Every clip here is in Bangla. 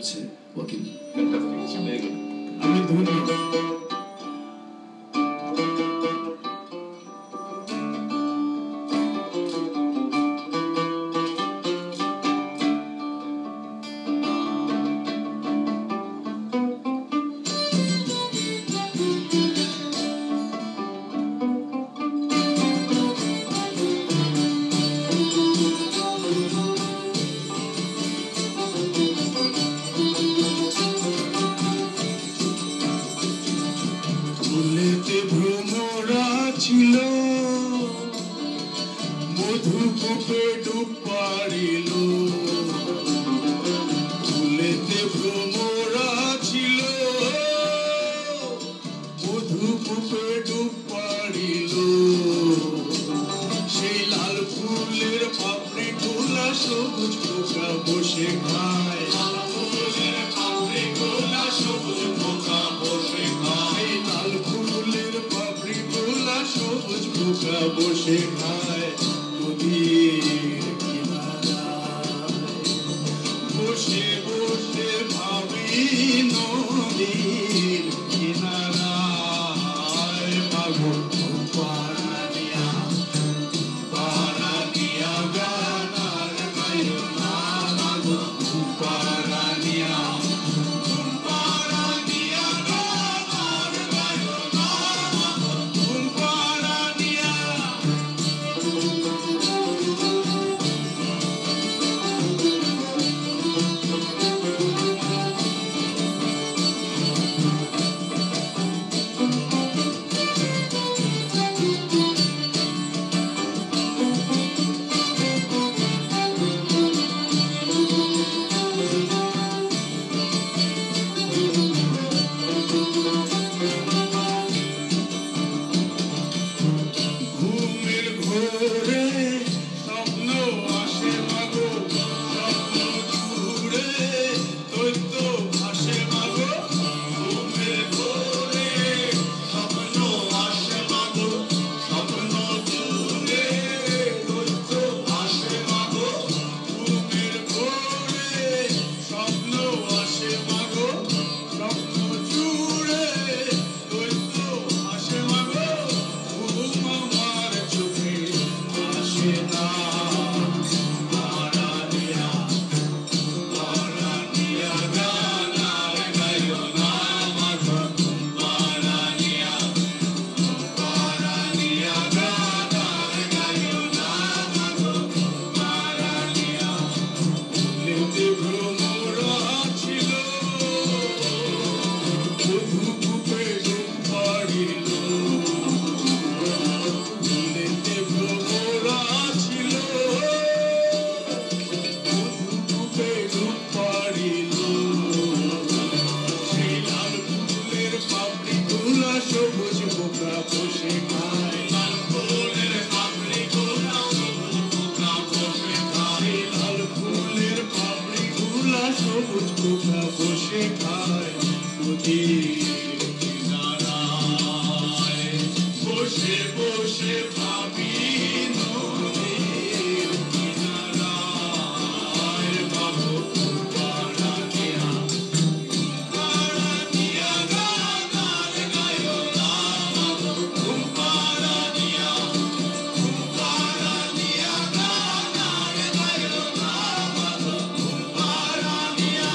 করছে ওয়াকিল। আমি ধন্যবাদ। ফুলেতে ভ্রমরা ছিল, মধুকূপে ডুব পাড়িল। ফুলেতে ভ্রমরা ছিল, মধুকূপে ডুব পাড়িল। সেই লাল ফুলের পাপড়ি গোলা সবুজ পোকা বসে খায়। লাল ফুলের পাপড়ি গোলা সবুজ পোকা বসে খায়। লাল ফুলের পাপড়ি গোলা সবুজ পোকা বসে খায়। নদীর কিনারায় বসে বসে ভাবি, নদীর কিনারায় পাগল পাড়ানিয়া পাড়ানিয়া গানার গায়ো না। পাগল পাড়ানিয়া পাড়ানিয়া গানার গায়ো না। পাড়ানিয়া ঘুমের ঘোরে স্বপ্ন আসে মাগো, স্বপ্ন জুড়ে দৈত্য ভাসে মাগো। ঘুমের ঘোরে স্বপ্ন আসে মাগো, স্বপ্ন জুড়ে দৈত্য ভাসে মাগো। ঘুমের ঘোরে স্বপ্ন আসে মাগো, স্বপ্ন জুড়ে দৈত্য ভাসে মাগো। ঘুম আমার চোখে আসে না। পাড়ানিয়া পাড়ানিয়া গানার গায়ো না। মাগো পাড়ানিয়া পাড়ানিয়া গানার গায়ো না। মাগো পাড়ানিয়া ফুলেতে ভ্রমরা ছিল, মধুকূপে ডুব পাড়িল। ফুলেতে ভ্রমরা ছিল, মধুকূপে ডুব পাড়িল। সেই লাল ফুলের পাপড়ি গোলা সবুজ পোকা বসে খায়। লাল ফুলের পাপড়ি গোলা সবুজ পোকা বসে খায়। লাল ফুলের পাপড়ি গোলা সবুজ পোকা বসে খায়। নদীর কিনারায় বসে বসে ভাবি, নদীর কিনারায় পাগল পাড়ানিয়া পাড়ানিয়া গানার গায়ো না। পাগল পাড়ানিয়া পাড়ানিয়া গানার গায়ো না। পাগল পাড়ানিয়া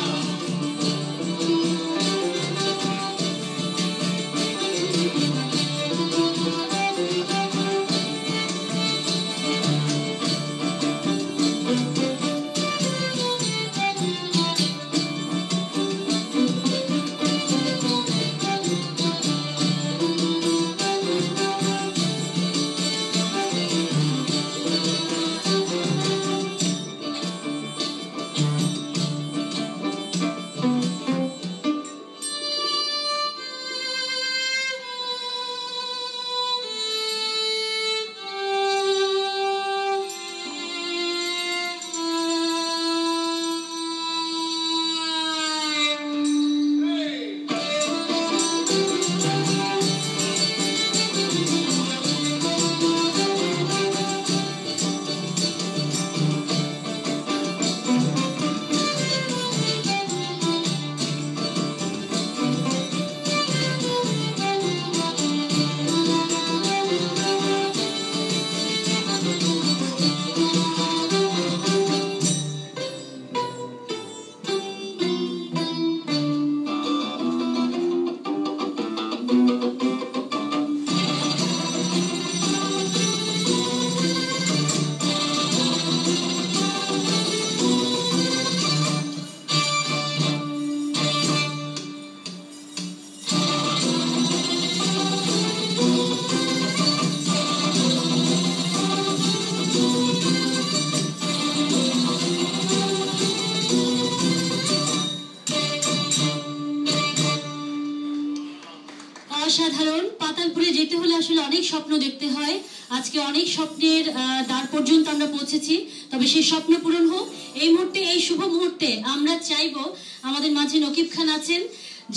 অসাধারণ। পাতালপুরে যেতে হলে আসলে অনেক স্বপ্ন দেখতে হয়। আজকে অনেক স্বপ্নের দ্বার পর্যন্ত আমরা পৌঁছেছি, তবে সেই স্বপ্ন পূরণ হোক। এই মুহূর্তে, এই শুভ মুহূর্তে আমরা চাইবো আমাদের মাঝে নকিব খান আছেন,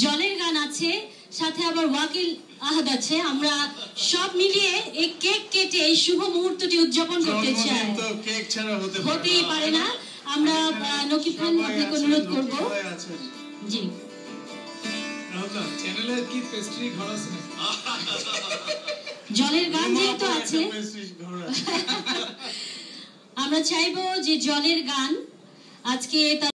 জলের গান আছে, সাথে আবার ওয়াকিল আহাদ আছে। আমরা সব মিলিয়ে এই কেক কেটে এই শুভ মুহূর্তটি উদযাপন করতে চাই। কেক ছাড়া হতেই পারে না। আমরা নকিব খান আপনাকে অনুরোধ করবো। জি জলের গান যেহেতু আছে, আমরা চাইবো যে জলের গান আজকে